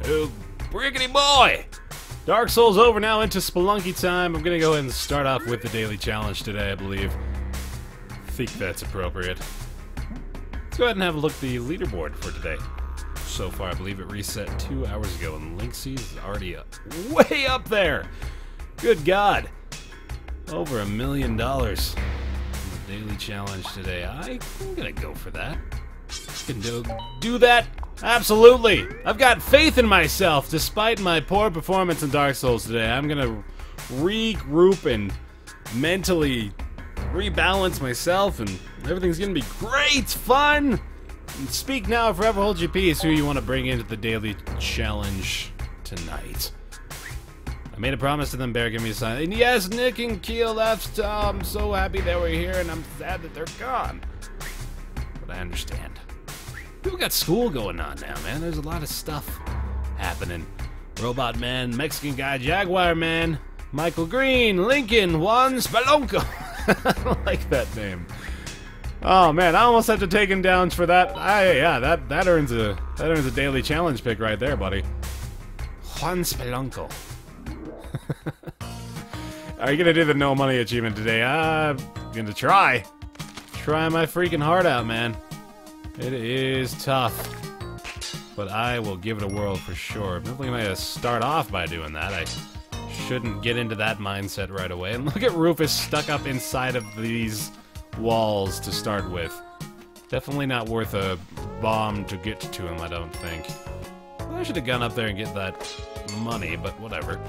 Oh, brickety boy! Dark Souls over, now into Spelunky time. I'm gonna go ahead and start off with the daily challenge today, I believe. I think that's appropriate. Let's go ahead and have a look at the leaderboard for today. So far, I believe it reset 2 hours ago, and Linksy is already way up there! Good God! Over $1 million. The daily challenge today. I'm gonna go for that. I can do that? Absolutely! I've got faith in myself, despite my poor performance in Dark Souls today. I'm gonna regroup and mentally rebalance myself, and everything's gonna be great fun! And speak now or forever hold your peace. Who you want to bring into the daily challenge tonight? I made a promise to them, Baer, give me a sign. And yes, Nick and Keel left. I'm so happy they were here, and I'm sad that they're gone. But I understand. People got school going on now, man. There's a lot of stuff happening. Robot Man, Mexican guy, Jaguar Man, Michael Green, Lincoln, Juan Spelunky. I don't like that name. Oh man, I almost have to take him down for that. Yeah, that earns a daily challenge pick right there, buddy. Juan Spelunky. Are you gonna do the no money achievement today? I'm gonna try. Try my freaking heart out, man. It is tough, but I will give it a whirl for sure. I'm definitely gonna start off by doing that. I shouldn't get into that mindset right away. And look at Rufus stuck up inside of these walls to start with. Definitely not worth a bomb to get to him, I don't think. Well, I should have gone up there and get that money, but whatever.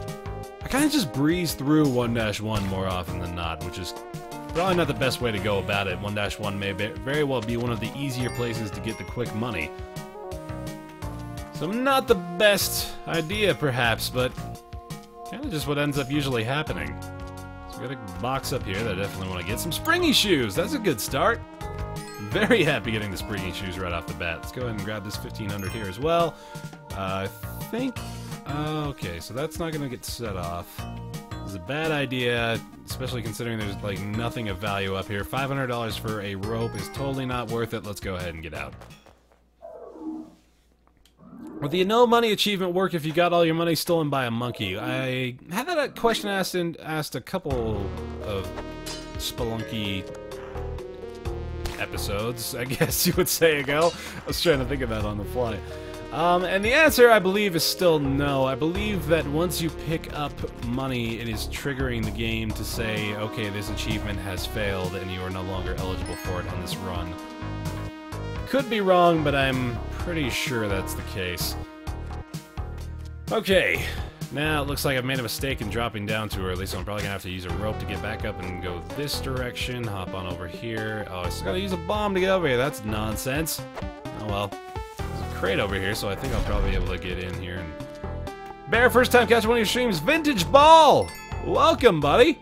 I kind of just breeze through 1-1 more often than not, which is probably not the best way to go about it. 1-1 may very well be one of the easier places to get the quick money. So not the best idea, perhaps, but kind of just what ends up usually happening. So we got a box up here that I definitely want to get. Some springy shoes! That's a good start! Very happy getting the springy shoes right off the bat. Let's go ahead and grab this 1500 here as well. I think... okay, so that's not going to get set off. This is a bad idea, especially considering there's like nothing of value up here. $500 for a rope is totally not worth it. Let's go ahead and get out. Would the no money achievement work if you got all your money stolen by a monkey? I had that question asked a couple of Spelunky episodes, I guess you would say, ago. I was trying to think of that on the fly. And the answer, I believe, is still no. I believe that once you pick up money, it is triggering the game to say, okay, this achievement has failed and you are no longer eligible for it on this run. Could be wrong, but I'm pretty sure that's the case. Okay, now it looks like I've made a mistake in dropping down too early, so I'm probably gonna have to use a rope to get back up and go this direction, hop on over here. Oh, I still gotta use a bomb to get over here. That's nonsense. Oh well. Crate over here, so I think I'll probably be able to get in here. And Baer, first time catching one of your streams. Vintage Ball! Welcome, buddy!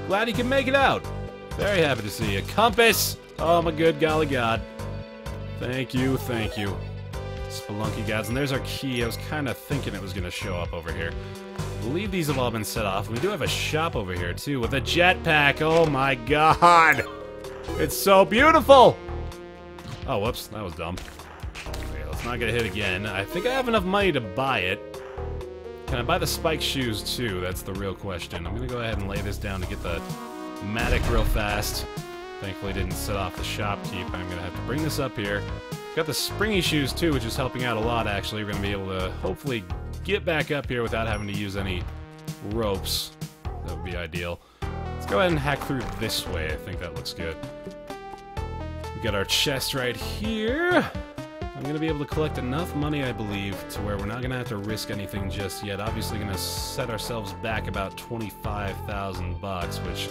Glad you can make it out. Very happy to see you. Compass! Oh, my good golly god. Thank you, thank you. Spelunky gods. And there's our key. I was kind of thinking it was going to show up over here. I believe these have all been set off. We do have a shop over here, too, with a jetpack. Oh, my god! It's so beautiful! Oh, whoops. That was dumb. Not gonna hit again. I think I have enough money to buy it. Can I buy the spike shoes too? That's the real question. I'm gonna go ahead and lay this down to get the Matic real fast. Thankfully didn't set off the shopkeep. I'm gonna have to bring this up here. Got the springy shoes too, which is helping out a lot actually. We're gonna be able to hopefully get back up here without having to use any ropes. That would be ideal. Let's go ahead and hack through this way. I think that looks good. We got our chest right here. I'm going to be able to collect enough money, I believe, to where we're not going to have to risk anything just yet. Obviously going to set ourselves back about 25,000 bucks, which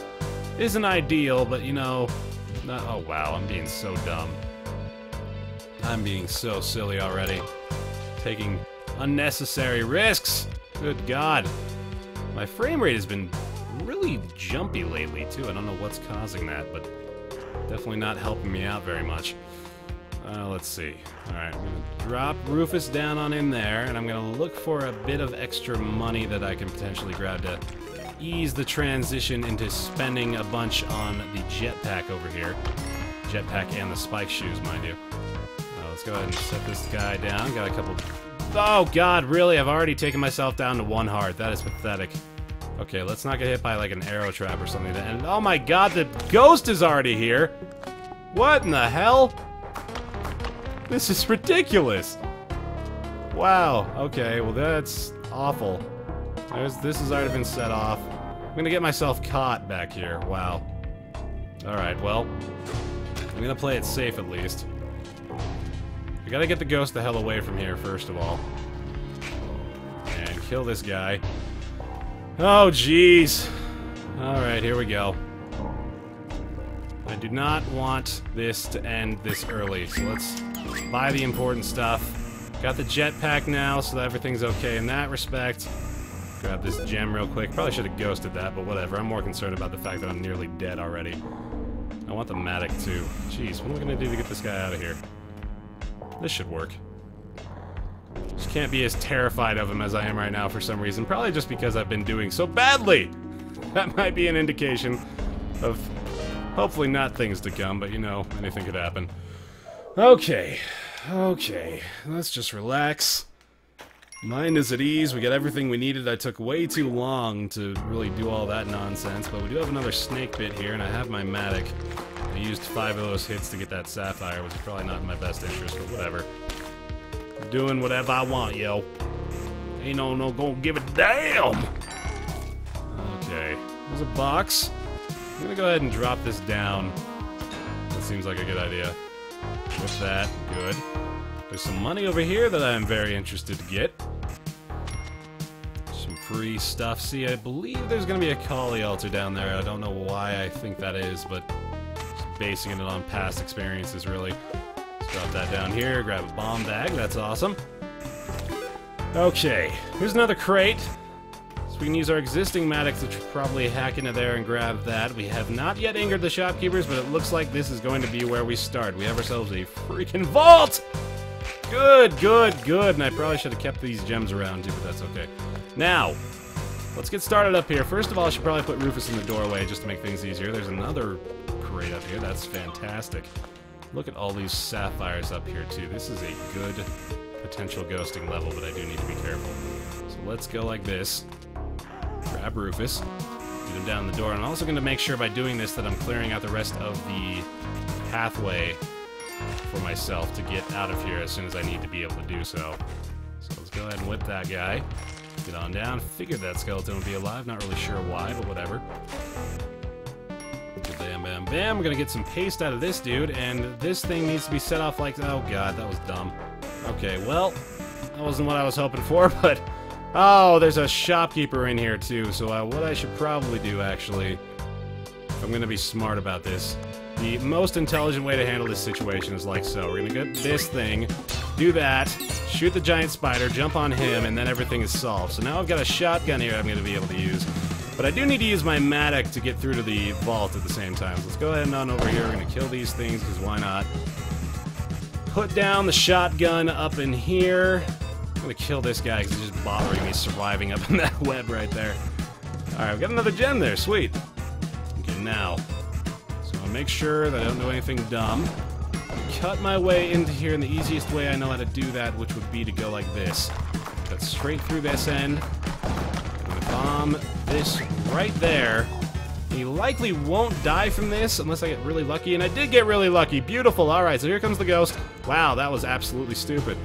isn't ideal, but you know, oh wow, I'm being so dumb. I'm being so silly already. Taking unnecessary risks. Good God. My frame rate has been really jumpy lately, too. I don't know what's causing that, but definitely not helping me out very much. Let's see. Alright, I'm going to drop Rufus down on in there, and I'm going to look for a bit of extra money that I can potentially grab to ease the transition into spending a bunch on the jetpack over here. Jetpack and the spike shoes, mind you. Let's go ahead and set this guy down. Got a couple Oh god, really? I've already taken myself down to 1 heart. That is pathetic. Okay, let's not get hit by like an arrow trap or something. And oh my god, the ghost is already here! What in the hell? This is ridiculous! Wow, okay, well that's awful. This has already been set off. I'm gonna get myself caught back here. Wow. Alright, well, I'm gonna play it safe at least. We gotta get the ghost the hell away from here, first of all. And kill this guy. Oh, jeez. Alright, here we go. I do not want this to end this early, so let's buy the important stuff. Got the jetpack now, so that everything's okay in that respect. Grab this gem real quick. Probably should have ghosted that, but whatever. I'm more concerned about the fact that I'm nearly dead already. I want the Matic too. Jeez, what am I gonna do to get this guy out of here? This should work. Just can't be as terrified of him as I am right now for some reason. Probably just because I've been doing so badly! That might be an indication of hopefully not things to come, but you know, anything could happen. Okay. Okay. Let's just relax. Mind is at ease. We got everything we needed. I took way too long to really do all that nonsense, but we do have another snake bit here, and I have my Matic. I used 5 of those hits to get that sapphire, which is probably not in my best interest, but whatever. I'm doing whatever I want, yo. Ain't no gonna give a damn! Okay. There's a box. I'm gonna go ahead and drop this down. That seems like a good idea. With that, good. There's some money over here that I'm very interested to get. Some free stuff. See, I believe there's gonna be a Kali altar down there. I don't know why I think that is, but just basing it on past experiences, really. Let's drop that down here, grab a bomb bag, that's awesome. Okay, here's another crate. So we can use our existing Matic to probably hack into there and grab that. We have not yet angered the shopkeepers, but it looks like this is going to be where we start. We have ourselves a freaking vault! Good, good, good. And I probably should have kept these gems around too, but that's okay. Now, let's get started up here. First of all, I should probably put Rufus in the doorway just to make things easier. There's another crate up here. That's fantastic. Look at all these sapphires up here too. This is a good potential ghosting level, but I do need to be careful. So let's go like this. Grab Rufus. Get him down the door. And I'm also going to make sure by doing this that I'm clearing out the rest of the pathway for myself to get out of here as soon as I need to be able to do so. So let's go ahead and whip that guy. Get on down. Figured that skeleton would be alive. Not really sure why, but whatever. Bam, bam, bam. We're gonna get some paste out of this dude, and this thing needs to be set off like... Oh god, that was dumb. Okay, well, that wasn't what I was hoping for, but... Oh, there's a shopkeeper in here too, so what I should probably do, actually, if I'm gonna be smart about this, the most intelligent way to handle this situation is like so. We're gonna get this thing, do that, shoot the giant spider, jump on him, and then everything is solved. So now I've got a shotgun here I'm gonna be able to use. But I do need to use my Matic to get through to the vault at the same time. So let's go ahead and on over here. We're gonna kill these things, because why not? Put down the shotgun up in here. I'm gonna kill this guy, because he's just bothering me surviving up in that web right there. Alright, we've got another gem there. Sweet. Okay, now... make sure that I don't do anything dumb. Cut my way into here in the easiest way I know how to do that, which would be to go like this. Cut straight through this end. I'm gonna bomb this right there. He likely won't die from this unless I get really lucky, and I did get really lucky. Beautiful. Alright, so here comes the ghost. Wow, that was absolutely stupid.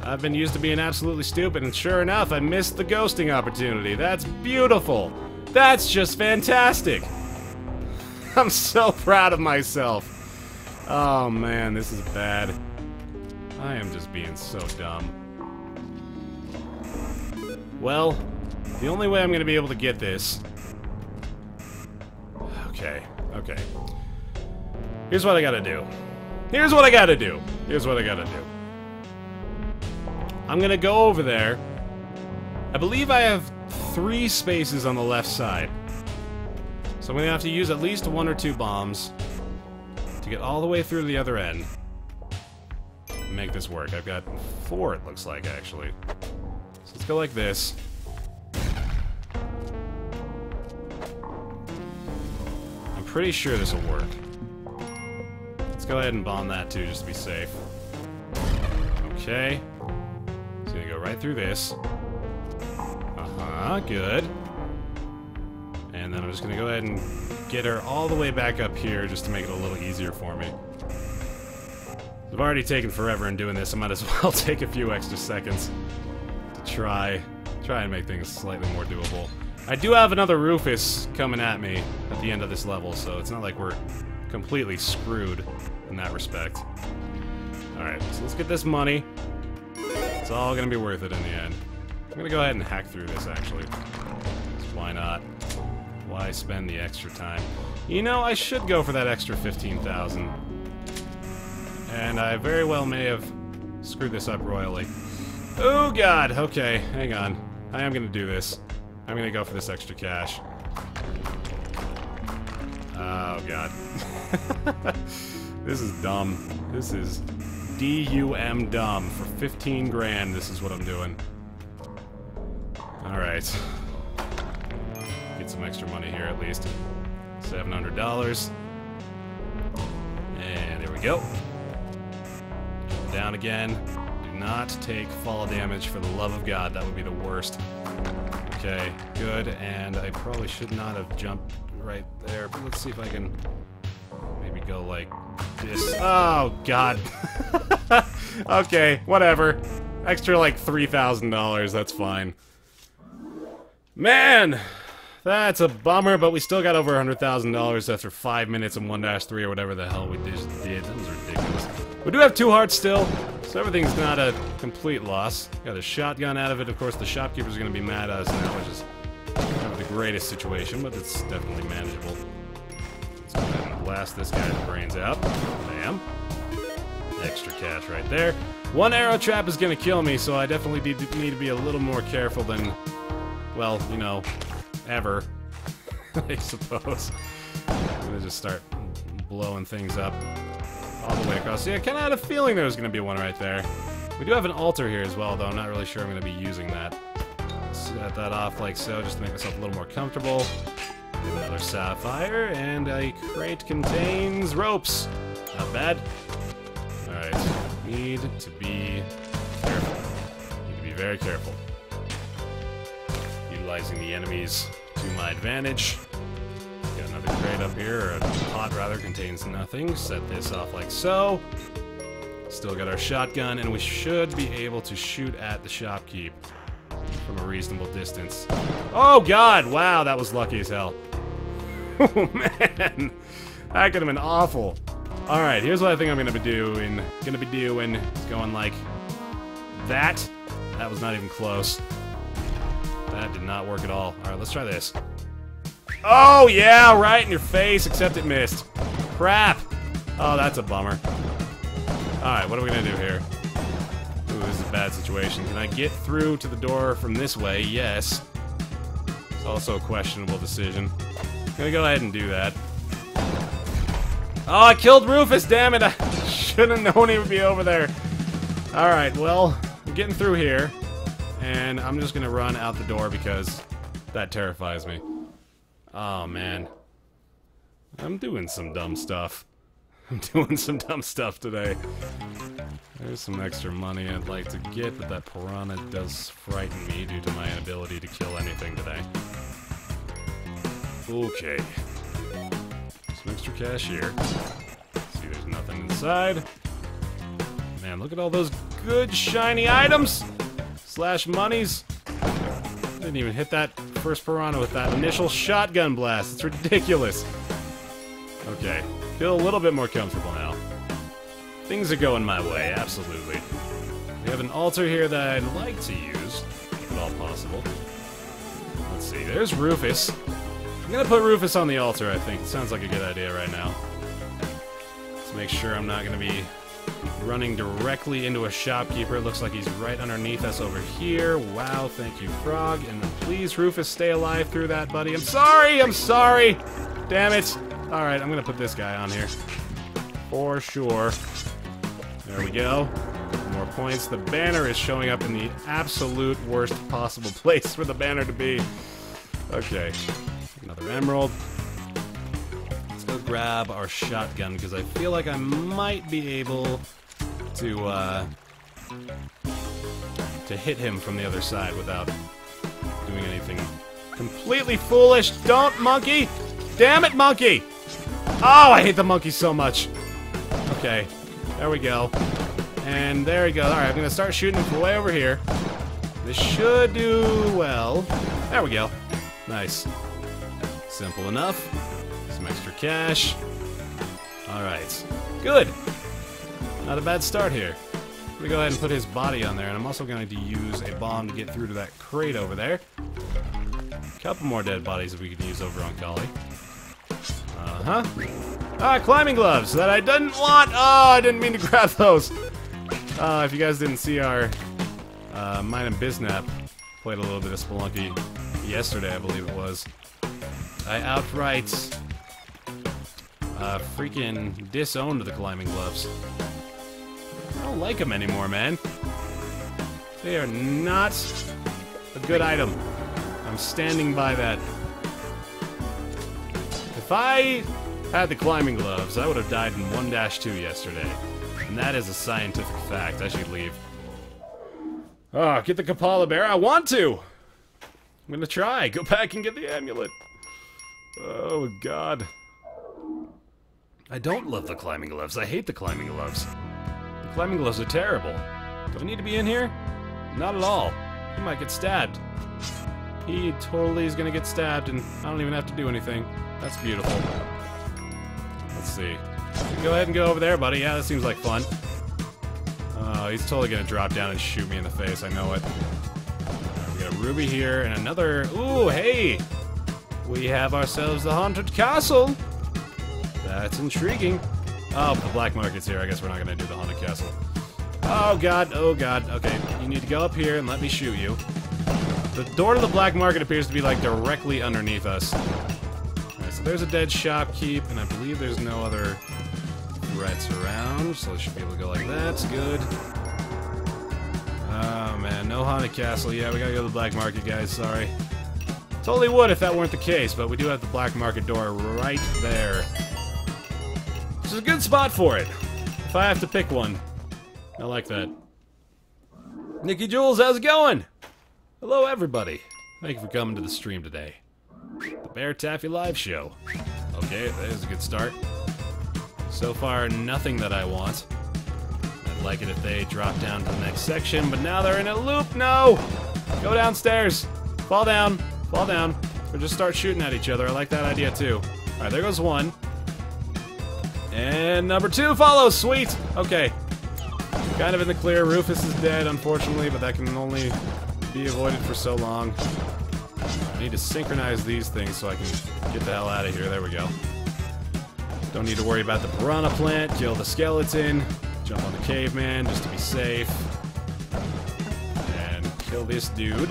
I've been used to being absolutely stupid, and sure enough, I missed the ghosting opportunity. That's beautiful. That's just fantastic. I'm so proud of myself. Oh man, this is bad. I am just being so dumb. Well, the only way I'm gonna be able to get this... Okay. Here's what I gotta do. Here's what I gotta do. I'm gonna go over there. I believe I have 3 spaces on the left side. So I'm going to have to use at least 1 or 2 bombs to get all the way through to the other end and make this work. I've got 4, it looks like, actually. So let's go like this. I'm pretty sure this will work. Let's go ahead and bomb that, too, just to be safe. Okay. right through this. Uh-huh, good. And then I'm just gonna go ahead and get her all the way back up here just to make it a little easier for me. I've already taken forever in doing this, I might as well take a few extra seconds to try and make things slightly more doable. I do have another Rufus coming at me at the end of this level, so it's not like we're completely screwed in that respect. Alright, so let's get this money. It's all gonna be worth it in the end. I'm gonna go ahead and hack through this, actually. Why not? Why spend the extra time? You know, I should go for that extra 15,000. And I very well may have screwed this up royally. Oh god, okay, hang on. I am gonna do this. I'm gonna go for this extra cash. Oh god. This is dumb. This is D-U-M dumb. For 15 grand, this is what I'm doing. Alright. Get some extra money here at least. $700. And there we go. Down again. Do not take fall damage for the love of God. That would be the worst. Okay, good. And I probably should not have jumped right there, but let's see if I can maybe go like this. Oh, God. Okay, whatever. Extra like $3,000, that's fine. Man! That's a bummer, but we still got over $100,000 after 5 minutes and 1-3 or whatever the hell we just did. That was ridiculous. We do have 2 hearts still, so everything's not a complete loss. Got a shotgun out of it. Of course, the shopkeepers are going to be mad at us now, which is not the greatest situation, but it's definitely manageable. Let's go ahead and blast this guy's brains out. Bam. Extra cash right there. 1 arrow trap is going to kill me, so I definitely need to be a little more careful than, well, you know, ever, I suppose. I'm gonna just start blowing things up all the way across. Yeah, I kind of had a feeling there was gonna be one right there. We do have an altar here as well, though I'm not really sure I'm gonna be using that. Set that off like so, just to make myself a little more comfortable. Another sapphire, and a crate contains ropes. Not bad. Alright, need to be careful. Need to be very careful. Utilizing the enemies to my advantage. Got another crate up here, or a pot rather, contains nothing. Set this off like so. Still got our shotgun, and we should be able to shoot at the shopkeep from a reasonable distance. Oh god, wow, that was lucky as hell. Oh man, that could have been awful. Alright, here's what I think I'm gonna be doing. It's going like that. That was not even close. That did not work at all. Alright, let's try this. Oh, yeah, right in your face, except it missed. Crap. Oh, that's a bummer. Alright, what are we gonna do here? Ooh, this is a bad situation. Can I get through to the door from this way? Yes. It's also a questionable decision. I'm gonna go ahead and do that. Oh, I killed Rufus, damn it! I should have known he would be over there. Alright, well, I'm getting through here. And I'm just gonna run out the door because that terrifies me. Oh, man. I'm doing some dumb stuff. I'm doing some dumb stuff today. There's some extra money I'd like to get, but that piranha does frighten me due to my inability to kill anything today. Okay. Some extra cash here. See, there's nothing inside. Man, look at all those good shiny items! Slash monies. Didn't even hit that first piranha with that initial shotgun blast. It's ridiculous. Okay, feel a little bit more comfortable now. Things are going my way, absolutely. We have an altar here that I'd like to use, if at all possible. Let's see, there's Rufus. I'm gonna put Rufus on the altar, I think. It sounds like a good idea right now. Let's make sure I'm not gonna be running directly into a shopkeeper. It looks like he's right underneath us over here. Wow, thank you, Frog. And please, Rufus, stay alive through that, buddy. I'm sorry! I'm sorry! Damn it! Alright, I'm gonna put this guy on here. For sure. There we go. Couple more points. The banner is showing up in the absolute worst possible place for the banner to be. Okay. Another emerald. Let's go grab our shotgun, because I feel like I might be able to to hit him from the other side without doing anything completely foolish. Don't, monkey! Damn it, monkey! Oh, I hate the monkey so much. Okay, there we go. And there we go. Alright, I'm gonna start shooting him from way over here. This should do well. There we go. Nice. Simple enough. Some extra cash. Alright. Good. Not a bad start here. I'm gonna go ahead and put his body on there, and I'm also going to use a bomb to get through to that crate over there. A couple more dead bodies that we could use over on Collie. Uh-huh. Ah, climbing gloves that I didn't want! Oh, I didn't mean to grab those! If you guys didn't see our mine and Biznap played a little bit of Spelunky yesterday, I believe it was. I outright freaking disowned the climbing gloves. I don't like them anymore, man. They are not a good item. I'm standing by that. If I had the climbing gloves, I would have died in 1-2 yesterday. And that is a scientific fact. I should leave. Oh, get the Kapala Bear. I want to! I'm gonna try. Go back and get the amulet. Oh, God. I don't love the climbing gloves. I hate the climbing gloves. The climbing gloves are terrible. Do I need to be in here? Not at all. He might get stabbed. He totally is gonna get stabbed, and I don't even have to do anything. That's beautiful. Let's see. Go ahead and go over there, buddy. Yeah, that seems like fun. Oh, he's totally gonna drop down and shoot me in the face. I know it. Right, we got a ruby here and another. Ooh, hey! We have ourselves the haunted castle. That's intriguing. Oh, the black market's here. I guess we're not gonna do the haunted castle. Oh god, oh god. Okay, you need to go up here and let me shoot you. The door to the black market appears to be like directly underneath us. Alright, so there's a dead shopkeep, and I believe there's no other threats around, so I should be able to go like that. That's good. Oh man, no haunted castle. Yeah, we gotta go to the black market, guys. Sorry. Totally would if that weren't the case, but we do have the black market door right there. Which is a good spot for it, if I have to pick one. I like that. Nikki Jules, how's it going? Hello, everybody. Thank you for coming to the stream today. The BaerTaffy live show. Okay, that is a good start. So far, nothing that I want. I'd like it if they drop down to the next section, but now they're in a loop. No! Go downstairs. Fall down. Fall down. Or just start shooting at each other. I like that idea, too. Alright, there goes one. And number 2 follows. Sweet. Okay. Kind of in the clear. Rufus is dead, unfortunately, but that can only be avoided for so long. I need to synchronize these things so I can get the hell out of here. There we go. Don't need to worry about the piranha plant. Kill the skeleton. Jump on the caveman just to be safe. And kill this dude.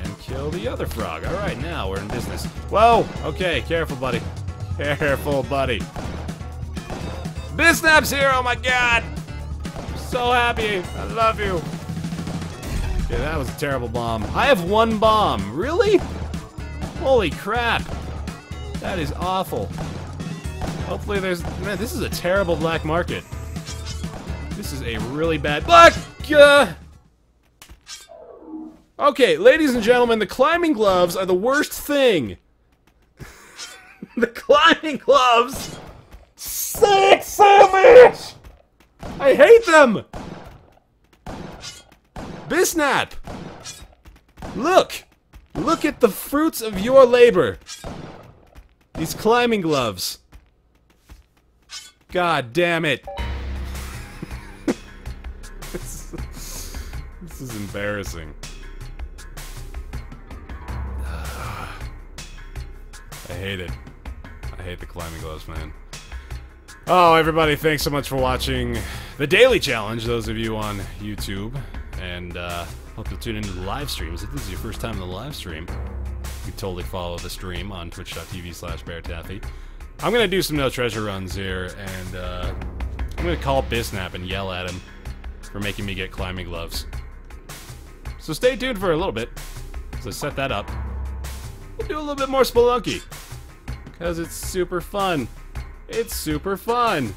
And kill the other frog. Alright, now we're in business. Whoa! Okay, careful, buddy. Careful, buddy. Biznap's here! Oh my god! I'm so happy! I love you! Okay, that was a terrible bomb. I have 1 bomb. Really? Holy crap. That is awful. Hopefully there's... Man, this is a terrible black market. This is a really bad... Black... Okay, ladies and gentlemen, the climbing gloves are the worst thing. The climbing gloves... Sick sandwich! I hate them! Biznap! Look! Look at the fruits of your labor! These climbing gloves. God damn it. This is embarrassing. I hate it. I hate the climbing gloves, man. Oh, everybody, thanks so much for watching the Daily Challenge, those of you on YouTube. And hope you'll tune into the live streams. If this is your first time in the live stream, you can totally follow the stream on twitch.tv/BaerTaffy. I'm going to do some no treasure runs here, and I'm going to call Biznap and yell at him for making me get climbing gloves. So stay tuned for a little bit. So set that up. We'll do a little bit more Spelunky, because it's super fun. It's super fun.